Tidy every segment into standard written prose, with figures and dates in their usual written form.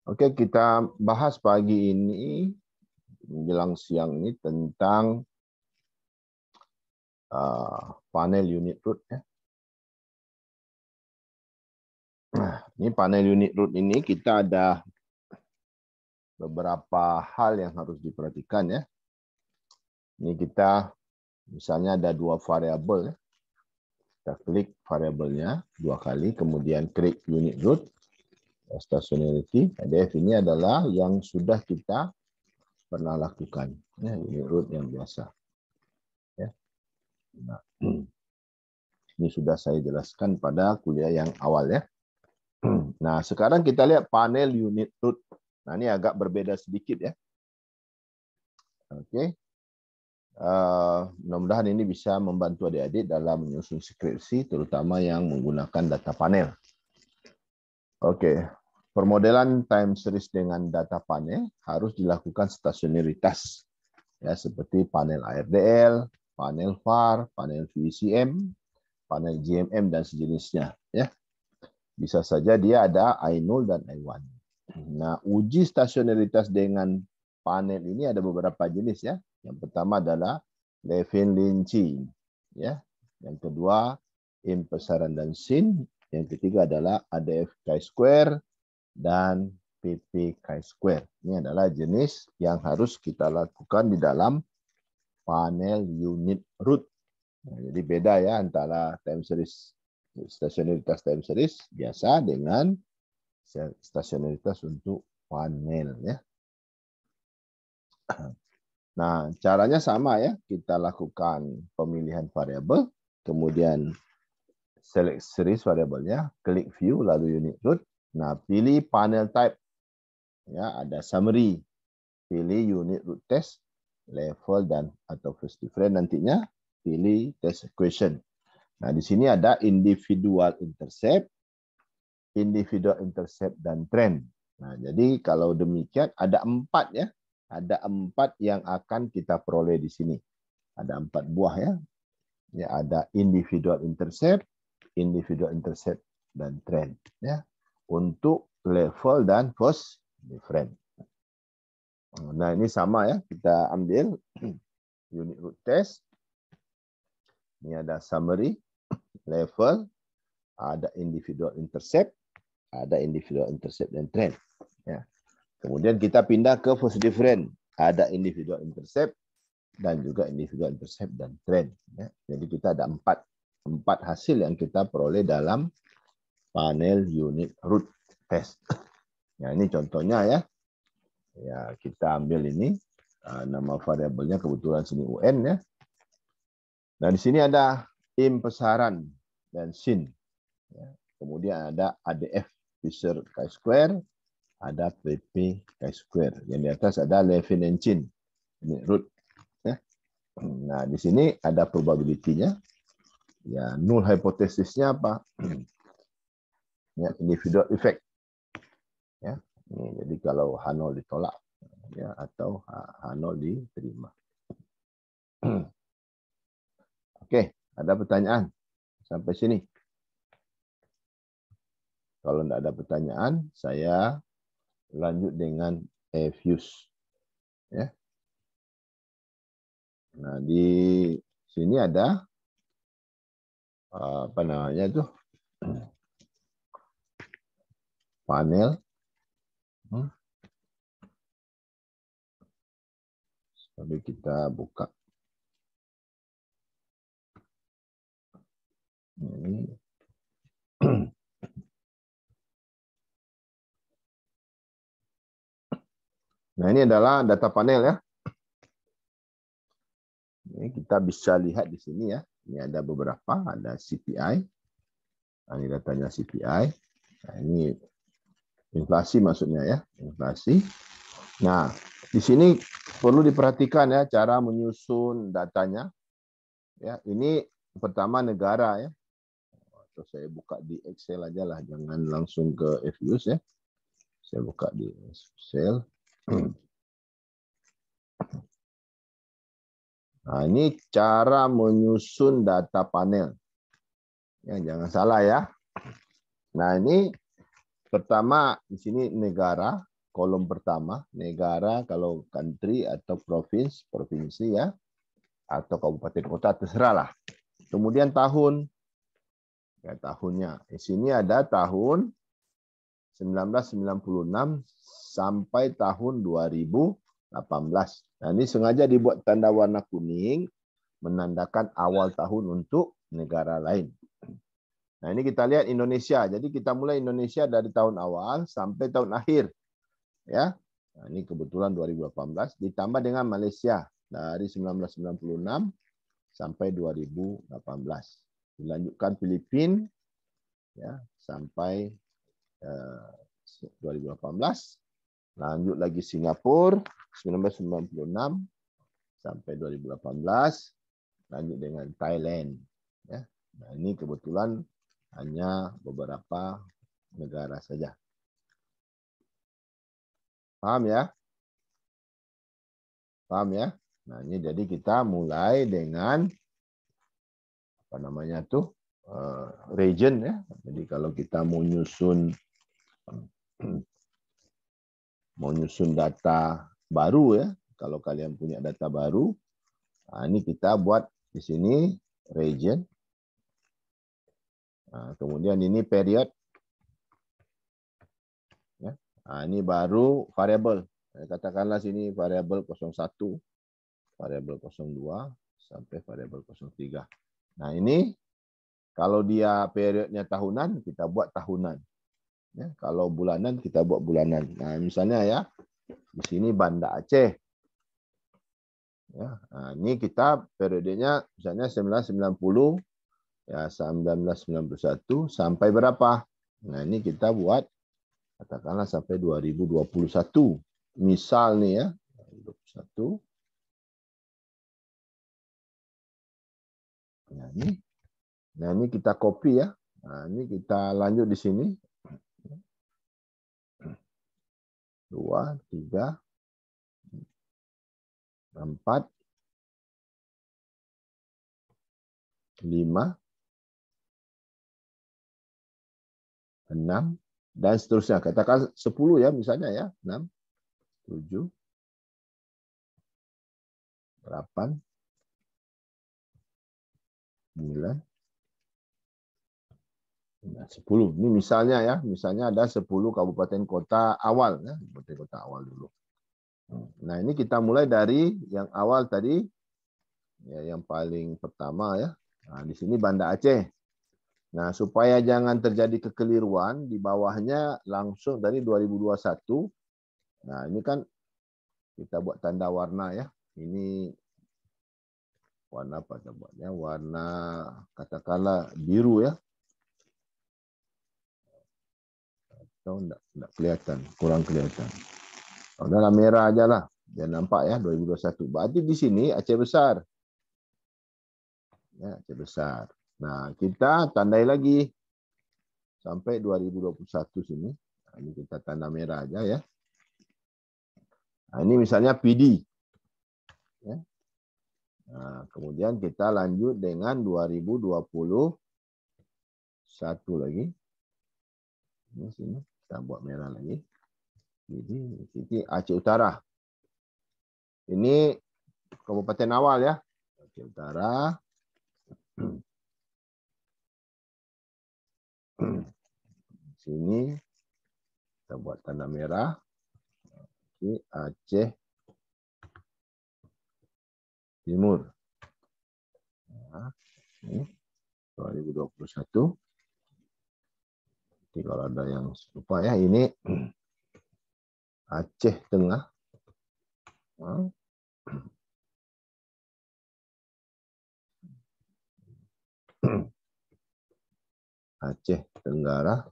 Oke, kita bahas pagi ini menjelang siang ini tentang panel unit root ya. Nah, ini panel unit root ini kita ada beberapa hal yang harus diperhatikan ya. Ini kita misalnya ada dua variabel ya. Kita klik variabelnya dua kali, kemudian klik unit root, stationarity. ADF ini adalah yang sudah kita pernah lakukan ya, unit root yang biasa. Ya. Nah, ini sudah saya jelaskan pada kuliah yang awal ya. Nah, sekarang kita lihat panel unit root. Nah, ini agak berbeda sedikit ya. Oke. Mudah-mudahan ini bisa membantu adik-adik dalam menyusun skripsi, terutama yang menggunakan data panel. Oke. Permodelan time series dengan data panel harus dilakukan stasionaritas. Ya, seperti panel ARDL, panel VAR, panel VCM, panel GMM, dan sejenisnya. Ya. Bisa saja dia ada I0 dan I1. Nah, uji stasionaritas dengan panel ini ada beberapa jenis ya. Yang pertama adalah Levin-Lynching, ya. Yang kedua impesaran dan sin. Yang ketiga adalah ADF chi-square dan PP chi-square. Ini adalah jenis yang harus kita lakukan di dalam panel unit root. Nah, jadi beda ya antara time series, stasionaritas time series biasa dengan stasionaritas untuk panel ya. Nah, caranya sama ya. Kita lakukan pemilihan variabel, kemudian select series variabelnya, klik view lalu unit root. Nah, pilih panel type. Ya, ada summary. Pilih unit root test, level dan atau first difference nantinya pilih test equation. Nah, di sini ada individual intercept, dan trend. Nah, jadi kalau demikian ada 4 ya. Ada 4 yang akan kita peroleh di sini. Ada 4 buah ya. Ya, ada individual intercept, dan trend ya. Untuk level dan first difference. Nah, ini sama ya. Kita ambil unit root test. Ini ada summary, level, ada individual intercept, dan trend. Ya. Kemudian kita pindah ke first difference. Ada individual intercept dan juga individual intercept dan trend. Ya. Jadi kita ada 4 hasil yang kita peroleh dalam panel unit root test. Nah, ini contohnya ya. Ya, kita ambil ini nama variabelnya kebetulan sini UN ya. Nah, di sini ada impesaran dan sin. Ya. Kemudian ada ADF Fisher chi-square, ada PP chi-square. Yang di atas ada Levin-Lynching. Ini root. Ya. Nah, di sini ada probability-nya. Ya, null hipotesisnya apa? Ya, individual effect. Ya. Ini, jadi kalau H0 ditolak ya, atau H0 diterima. Oke, ada pertanyaan sampai sini? Kalau tidak ada pertanyaan, saya lanjut dengan Fuse. Ya. Nah, di sini ada apa namanya itu panel. Tapi kita buka. Ini. Nah, ini adalah data panel ya. Ini kita bisa lihat di sini ya. Ini ada beberapa, ada CPI. Nah, ini datanya CPI. Nah, ini inflasi maksudnya ya, inflasi. Nah, di sini perlu diperhatikan ya cara menyusun datanya. Ya, ini pertama negara ya. Atau saya buka di Excel aja lah, jangan langsung ke Fuse ya. Saya buka di Excel. Nah, ini cara menyusun data panel. Ya, jangan salah ya. Nah, ini pertama di sini negara. kolom pertama, negara kalau country atau provinsi ya, atau kabupaten kota terserahlah. Kemudian tahun, ya tahunnya. Di sini ada tahun 1996 sampai tahun 2018. Nah, ini sengaja dibuat tanda warna kuning, menandakan awal tahun untuk negara lain. Nah, ini kita lihat Indonesia. Jadi kita mulai Indonesia dari tahun awal sampai tahun akhir. Ya. Nah, ini kebetulan 2018 ditambah dengan Malaysia dari 1996 sampai 2018. Dilanjutkan Filipina ya sampai 2018. Lanjut lagi Singapura 1996 sampai 2018. Lanjut dengan Thailand ya. Nah, ini kebetulan hanya beberapa negara saja. Paham ya? Paham ya? Nah, ini jadi kita mulai dengan apa namanya tuh region ya. Jadi kalau kita mau nyusun data baru ya, kalau kalian punya data baru, nah ini kita buat di sini region. Nah, kemudian ini period. Ya. Nah, ini baru variable. Katakanlah sini variable 01, variable 02 sampai variable 03. Nah, ini kalau dia periodnya tahunan, kita buat tahunan. Ya, kalau bulanan, kita buat bulanan. Nah, misalnya ya, di sini Banda Aceh. Ya, nah, ini kita periodenya misalnya 1990, ya 1991 sampai berapa? Nah, ini kita buat katakanlah sampai 2021. Misal nih ya, 2021. Nah, ini kita copy ya. Nah, ini kita lanjut di sini. 2, 3, 4, 5, 6, dan seterusnya. Katakan 10 ya, misalnya ya. 6, 7, 8, 9, 10. Ini misalnya ya, misalnya ada 10 kabupaten kota awal. Ya, kabupaten kota awal dulu. Nah, ini kita mulai dari yang awal tadi, ya, yang paling pertama ya. Nah, di sini Banda Aceh. Nah, supaya jangan terjadi kekeliruan, di bawahnya langsung dari 2021. Nah, ini kan kita buat tanda warna ya. Ini warna apa kita buatnya? Warna katakanlah biru ya. Atau enggak kelihatan, kurang kelihatan. Udahlah merah aja lah. Biar nampak ya 2021. Berarti di sini Aceh besar. Ya, Aceh besar. Nah, kita tandai lagi sampai 2021 sini. Nah, ini kita tanda merah aja ya. Nah, ini misalnya PD. Ya. Nah, kemudian kita lanjut dengan 2021 lagi. Ini sini kita buat merah lagi. Ini Aceh Utara. Ini kabupaten awal ya. Aceh Utara. Sini kita buat tanda merah. Ini Aceh Timur. Nah, ini 2021. Jadi kalau ada yang lupa ya, ini Aceh Tengah. Nah. Aceh Tenggara.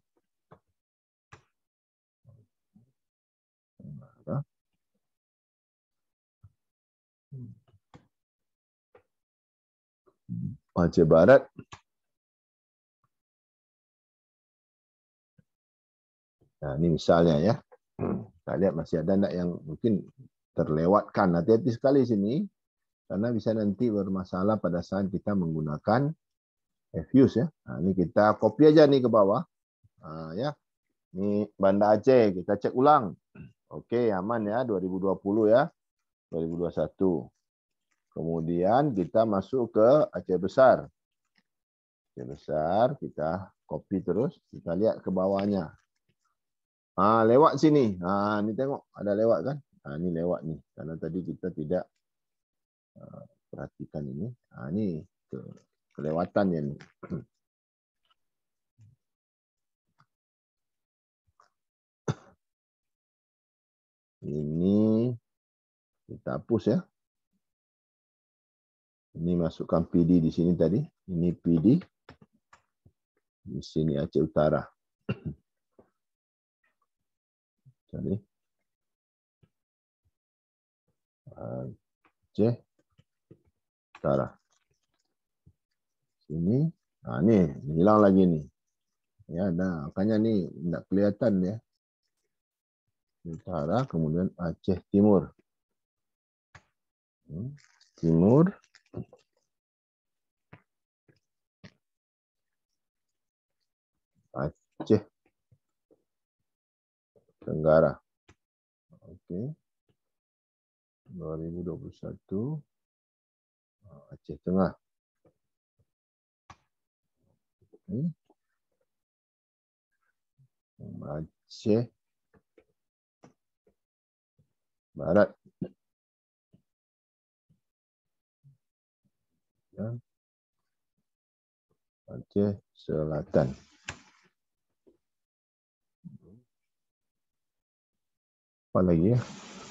Aceh Barat. Nah, ini misalnya ya. Kita lihat masih ada enggak yang mungkin terlewatkan. Hati-hati sekali sini. Karena bisa nanti bermasalah pada saat kita menggunakan fuse ya. Nah, ini kita copy aja nih ke bawah. Nah, ya. Ini Banda Aceh. Kita cek ulang. Oke, aman ya 2020 ya. 2021. Kemudian kita masuk ke Aceh Besar. Aceh Besar, kita copy terus, kita lihat ke bawahnya. Lewat sini. Ini tengok ada lewat kan? Ini lewat nih. Karena tadi kita tidak perhatikan ini. Ini kelewatannya nih. Ini kita hapus ya. Ini masukkan PD di sini tadi. Ini PD. Di sini Aceh Utara. Jadi Aceh Utara. Sini. Ini hilang lagi nih. Ya, makanya nih tidak kelihatan ya. Utara, kemudian Aceh Timur. Timur. Aceh Tenggara. Oke. 2021. Aceh Tengah. Aceh Barat. Dan Aceh Selatan. Apa lagi ya?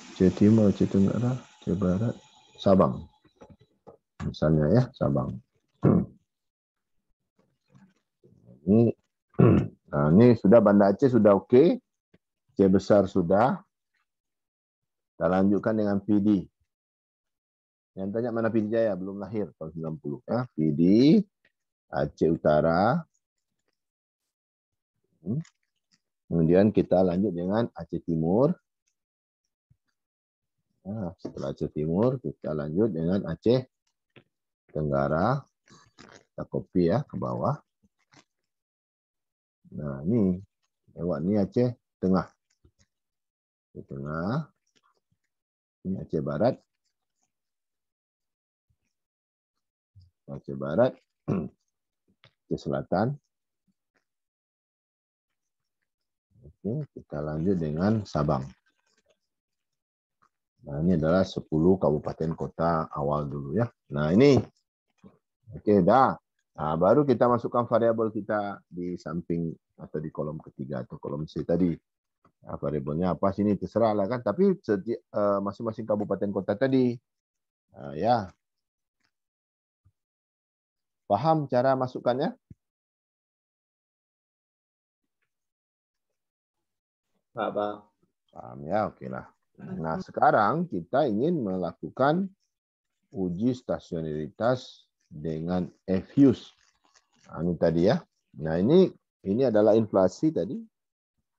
Aceh Timur, Aceh Tenggara, Aceh Barat, Sabang. Misalnya ya, Sabang. Ini sudah Banda Aceh sudah oke. Aceh Besar sudah. Kita lanjutkan dengan PD. Yang tanya mana PD Jaya? Belum lahir tahun 90. Ya. PD, Aceh Utara. Kemudian kita lanjut dengan Aceh Timur. Setelah Aceh Timur, kita lanjut dengan Aceh Tenggara. Kita copy ya ke bawah. Nah, ini lewat ni Aceh Tengah. Aceh Tengah. Ini Aceh Barat. Aceh Barat. Aceh Selatan. Oke, kita lanjut dengan Sabang. Nah, ini adalah 10 kabupaten kota awal dulu ya. Nah, ini. Oke, dah. Nah, baru kita masukkan variabel kita di samping atau di kolom ketiga atau kolom C tadi. Nah, variabelnya apa sini terserah lah kan. Tapi masing-masing kabupaten kota tadi. Ya. Paham cara masukkannya? Paham ya, oke lah. Nah, sekarang kita ingin melakukan uji stasionaritas dengan FUSE. Ini tadi ya. Nah, ini adalah inflasi tadi.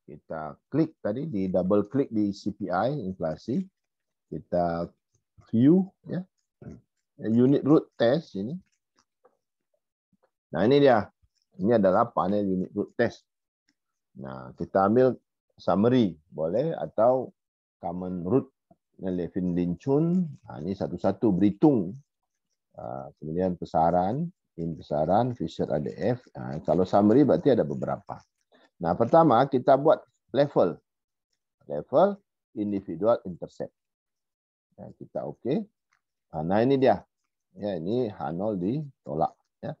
Kita klik tadi, double klik di CPI inflasi. Kita view ya. Unit root test ini. Nah, ini dia. Ini adalah panel unit root test. Nah, kita ambil summary boleh atau common root Levin Linchun. Ini satu-satu berhitung. Kemudian pesaran, pesaran, Fisher ADF. Kalau summary berarti ada beberapa. Nah, pertama kita buat level individual intercept. Nah, kita oke. Nah, ini dia. Ya, ini H0 ditolak. Ya.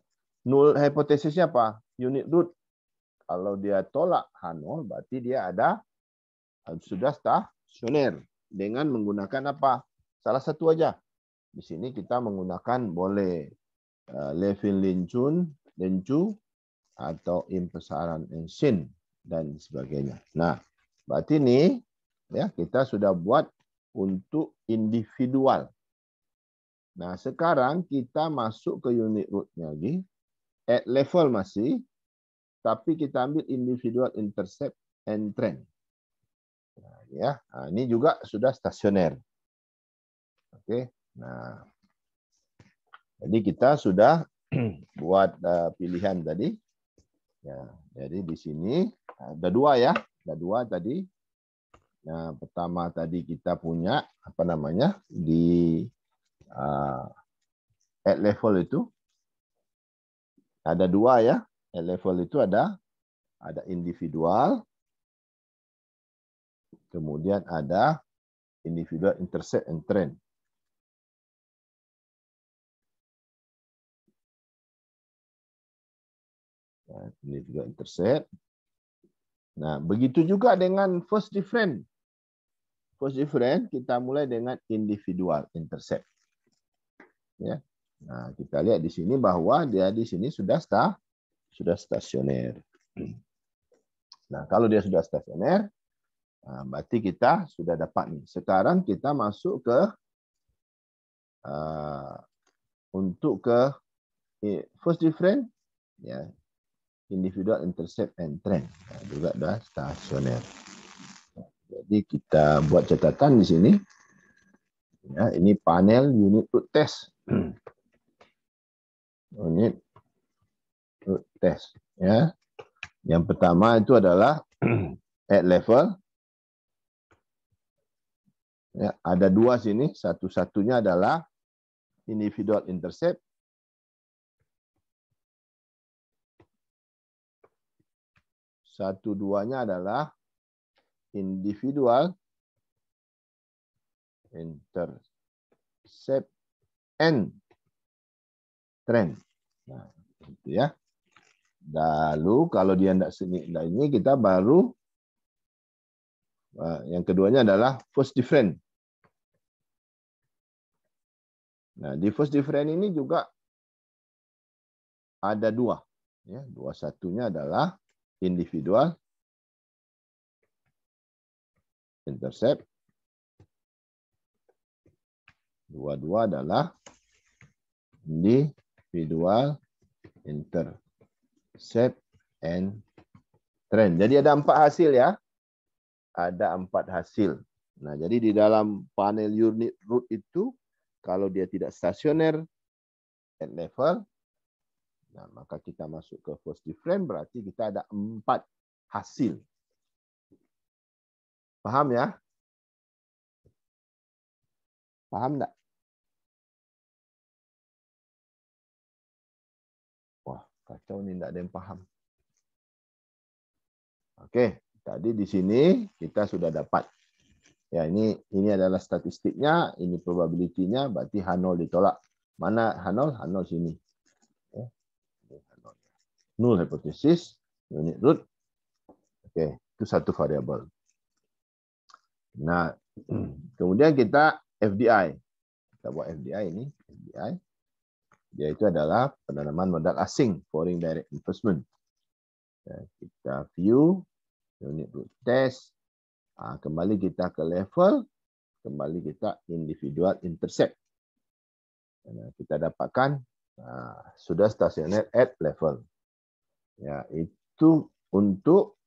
Null hipotesisnya apa? Unit root. Kalau dia tolak H0, berarti dia sudah stasioner. Dengan menggunakan apa? Salah satu aja. Di sini kita menggunakan boleh Levin Linchu, atau impesaran Ensin dan sebagainya. Nah, berarti ini ya kita sudah buat untuk individual. Nah, sekarang kita masuk ke unit rootnya lagi. At level masih, tapi kita ambil individual intercept and trend. Nah, ya, ini juga sudah stasioner. Oke. Nah, jadi kita sudah buat pilihan tadi. Ya, jadi di sini ada dua ya, ada dua tadi. Nah, pertama tadi kita punya apa namanya di at level itu ada dua ya. At level itu ada individual, kemudian ada individual, intercept, and trend. Individual, intercept. Nah, begitu juga dengan first different. First different kita mulai dengan individual, intercept. Ya. Nah, kita lihat di sini bahwa dia di sini sudah stasioner. Nah, kalau dia sudah stasioner, berarti kita sudah dapat nih. Sekarang kita masuk ke untuk ke first different, ya, individual, intercept, and trend. Nah, juga dah stasioner. Jadi kita buat catatan di sini. Ya, ini panel unit root test. Unit root test. Ya. Yang pertama itu adalah at level. Ya, ada dua sini. Satu-satunya adalah individual, intercept. Satu-duanya adalah individual, intercept, and trend. Nah, itu ya. Lalu kalau dia tidak ini kita baru yang keduanya adalah first different. Nah, di first different ini juga ada dua. Ya, dua satunya adalah individual, intercept. Dua-dua adalah individual, intercept, and trend. Jadi ada 4 hasil ya. Ada 4 hasil. Nah, jadi di dalam panel unit root itu, kalau dia tidak stasioner at level, nah, maka kita masuk ke first different, berarti kita ada 4 hasil. Paham ya? Paham enggak? Wah, kacau nih, enggak ada yang paham. Oke, tadi di sini kita sudah dapat. Ya, ini adalah statistiknya, ini probability-nya, berarti H0 ditolak. Mana H0? H0 sini. Ya. Null hypothesis, unit root. Oke, itu satu variabel. Nah, kemudian kita FDI. Kita buat FDI ini, FDI. Yaitu adalah penanaman modal asing, foreign direct investment. Ya, kita view, unit root test. Kembali kita ke level, kembali kita individual, intercept. Nah, kita dapatkan sudah stasioner at level. Ya, itu untuk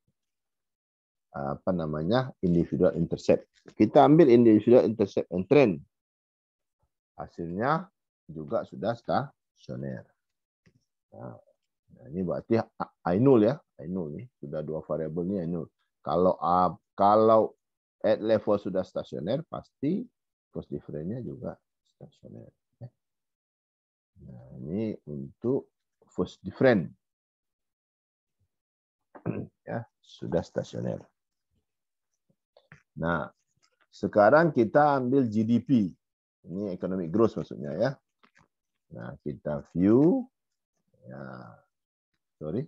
apa namanya individual, intercept. Kita ambil individual, intercept, and trend. Hasilnya juga sudah stasioner. Nah, ini berarti I0 ya, I0 nih sudah 2 variabel ini I0. Kalau at level sudah stasioner, pasti first different-nya juga stasioner. Nah, ini untuk first different. Ya, sudah stasioner. Nah, sekarang kita ambil GDP. Ini economic growth maksudnya ya. Nah, kita view. Ya, sorry.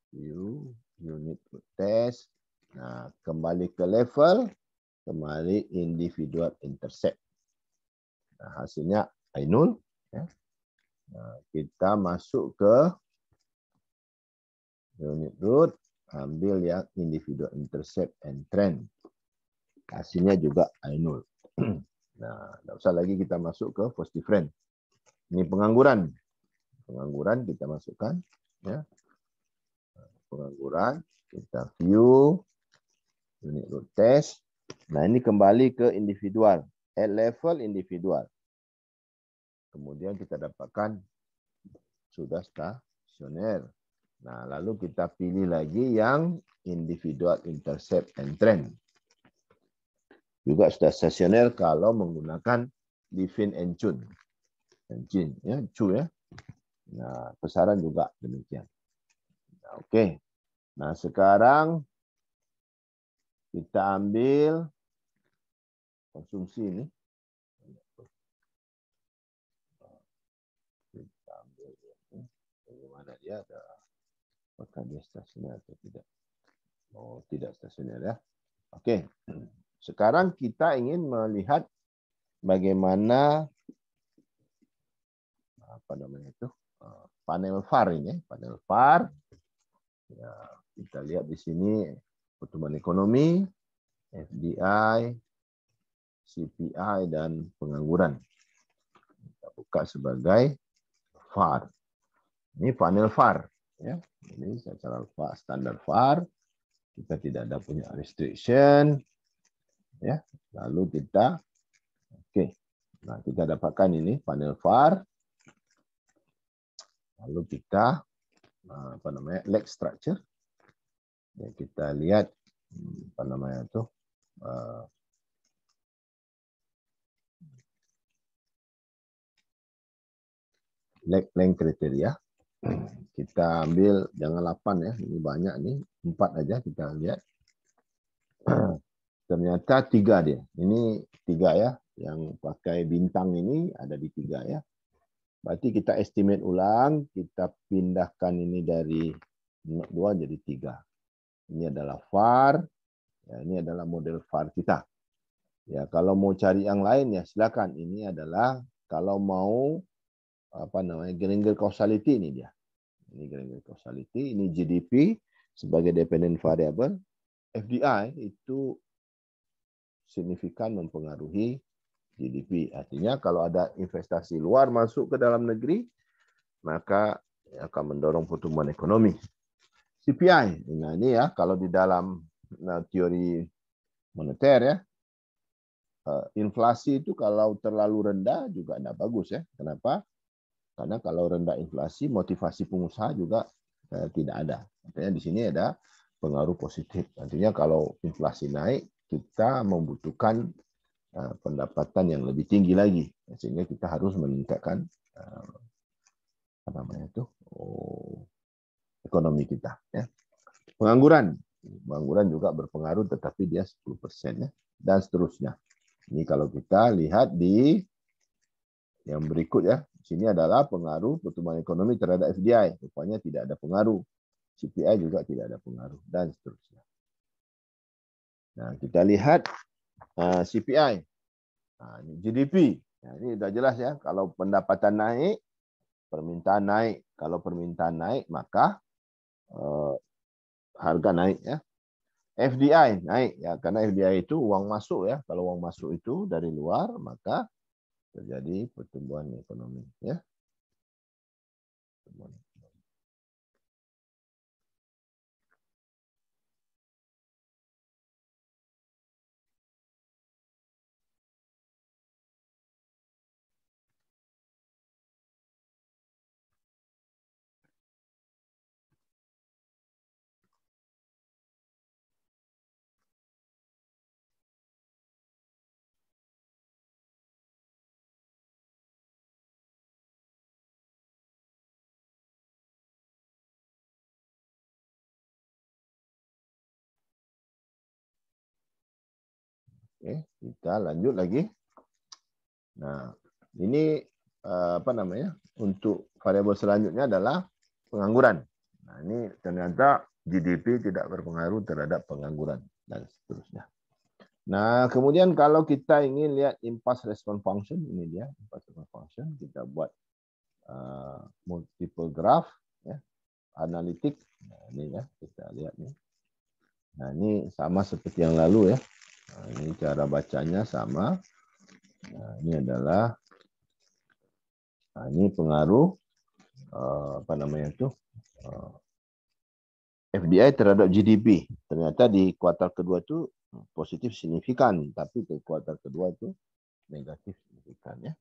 View, unit test. Nah, kembali ke level. Kembali individual, intercept. Nah, hasilnya I0. Ya. Nah, kita masuk ke unit root. Ambil yang individual, intercept, and trend. Hasilnya juga I0. Nah, tidak usah lagi kita masuk ke first different. Ini pengangguran. Pengangguran kita masukkan. Ya. Pengangguran. Kita view. Unit root test. Nah, ini kembali ke individual. At level individual. Kemudian kita dapatkan sudah stasioner. Nah, lalu kita pilih lagi yang individual intercept and trend. Juga sudah stasioner kalau menggunakan Levin and Chun. Ya, Chu ya. Nah, besaran juga demikian. Nah, oke. Nah, sekarang kita ambil konsumsi ini. Kita ambil ini. Bagaimana dia ada apakah dia stasioner atau tidak? Oh, tidak stasioner ya. Oke. Sekarang kita ingin melihat bagaimana apa namanya itu panel VAR ini, panel VAR. Ya, kita lihat di sini pertumbuhan ekonomi, FDI, CPI dan pengangguran. Kita buka sebagai VAR. Ini panel VAR, ya. Ini secara VAR, standar VAR. Kita tidak ada punya restriction, ya. Lalu kita, oke. Nah, kita dapatkan ini panel VAR. Lalu kita apa namanya leg structure. Ya, kita lihat apa namanya itu leg length kriteria. Kita ambil jangan 8 ya, ini banyak nih, 4 aja kita lihat. Ternyata 3 dia. Ini 3 ya, yang pakai bintang ini ada di 3 ya. Berarti kita estimate ulang, kita pindahkan ini dari 2 jadi 3. Ini adalah VAR, ya, ini adalah model VAR kita. Ya, kalau mau cari yang lain ya silakan. Ini adalah kalau mau apa namanya Granger causality ini dia. Ini Granger causality, ini GDP sebagai dependent variable. FDI itu signifikan mempengaruhi GDP. Artinya kalau ada investasi luar masuk ke dalam negeri, maka akan mendorong pertumbuhan ekonomi. CPI, nah ini ya kalau di dalam teori moneter ya, inflasi itu kalau terlalu rendah juga tidak bagus ya. Kenapa? Karena kalau rendah inflasi, motivasi pengusaha juga tidak ada. Artinya di sini ada pengaruh positif. Artinya kalau inflasi naik, kita membutuhkan pendapatan yang lebih tinggi lagi, sehingga kita harus meningkatkan apa namanya itu ekonomi kita. Ya. Pengangguran juga berpengaruh, tetapi dia 10% ya, dan seterusnya. Ini kalau kita lihat di yang berikut ya, sini adalah pengaruh pertumbuhan ekonomi terhadap FDI. Rupanya tidak ada pengaruh. CPI juga tidak ada pengaruh, dan seterusnya. Nah, kita lihat CPI. Nah, ini GDP. Nah, ini sudah jelas ya, kalau pendapatan naik, permintaan naik. Kalau permintaan naik, maka harga naik ya. FDI naik ya, karena FDI itu uang masuk ya. Kalau uang masuk itu dari luar, maka terjadi pertumbuhan ekonomi ya. Oke, kita lanjut lagi. Nah, ini apa namanya? Untuk variabel selanjutnya adalah pengangguran. Nah, ini ternyata GDP tidak berpengaruh terhadap pengangguran dan seterusnya. Nah, kemudian kalau kita ingin lihat impulse response function, ini dia impulse response function, kita buat multiple graph, ya, analitik. Nah, ini ya kita lihat nih. Nah, ini sama seperti yang lalu ya. Nah, ini cara bacanya sama. Nah, ini adalah ini pengaruh apa namanya itu FDI terhadap GDP. Ternyata di kuartal kedua itu positif signifikan, tapi di kuartal kedua itu negatif signifikan ya.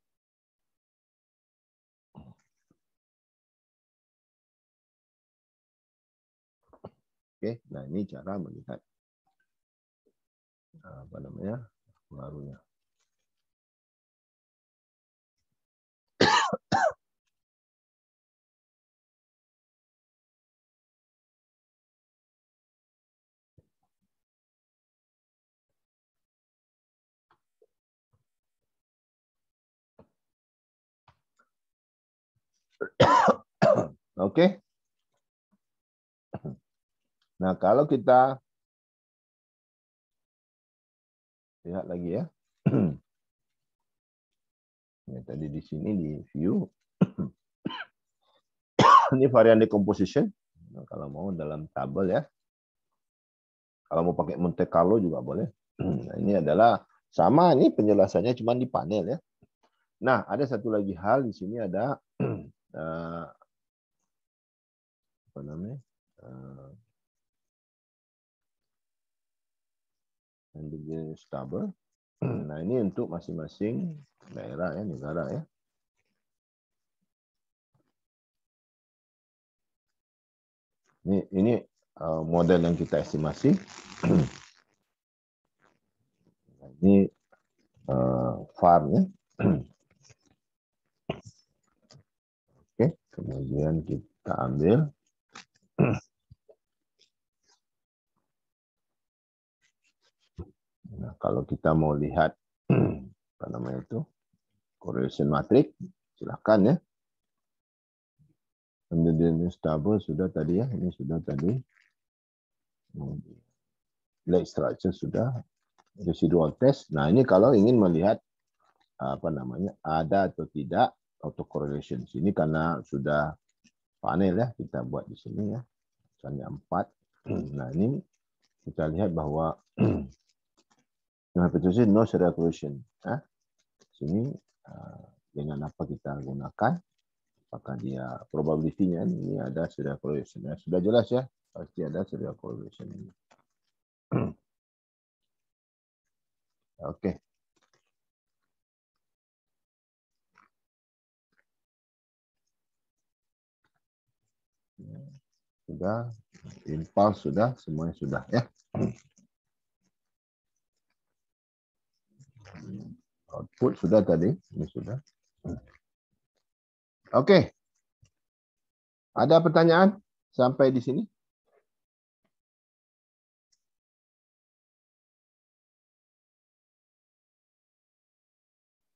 Oke, nah ini cara melihat apa namanya pengaruhnya. Oke. Nah, kalau kita lihat lagi ya. Ya, tadi di sini di view. Ini varian decomposition. Nah, kalau mau dalam tabel ya. Kalau mau pakai Monte Carlo juga boleh. Nah, ini adalah sama ini penjelasannya cuma di panel ya. Nah, ada satu lagi hal di sini ada apa namanya? Indigenous tabel. Nah, ini untuk masing-masing daerah ya, negara ya. Ini model yang kita estimasi. Ini farm ya. Oke, kemudian kita ambil. Nah, kalau kita mau lihat apa namanya itu correlation matrix, silakan ya. Indigenous tabel sudah tadi ya, ini sudah tadi. Lake structure sudah, residual test. Nah, ini kalau ingin melihat apa namanya ada atau tidak autocorrelation. Ini karena sudah panel ya, kita buat di sini ya. Misalnya 4. Nah, ini kita lihat bahwa hypothesis no serial correlation. Nah, sini dengan apa kita gunakan, apakah dia probability-nya ini ada serial correlation. Ya, sudah jelas ya, pasti ada serial correlation ini. Oke. Sudah, impulse sudah, semuanya sudah ya. Output sudah tadi, ini sudah. Oke. Ada pertanyaan sampai di sini?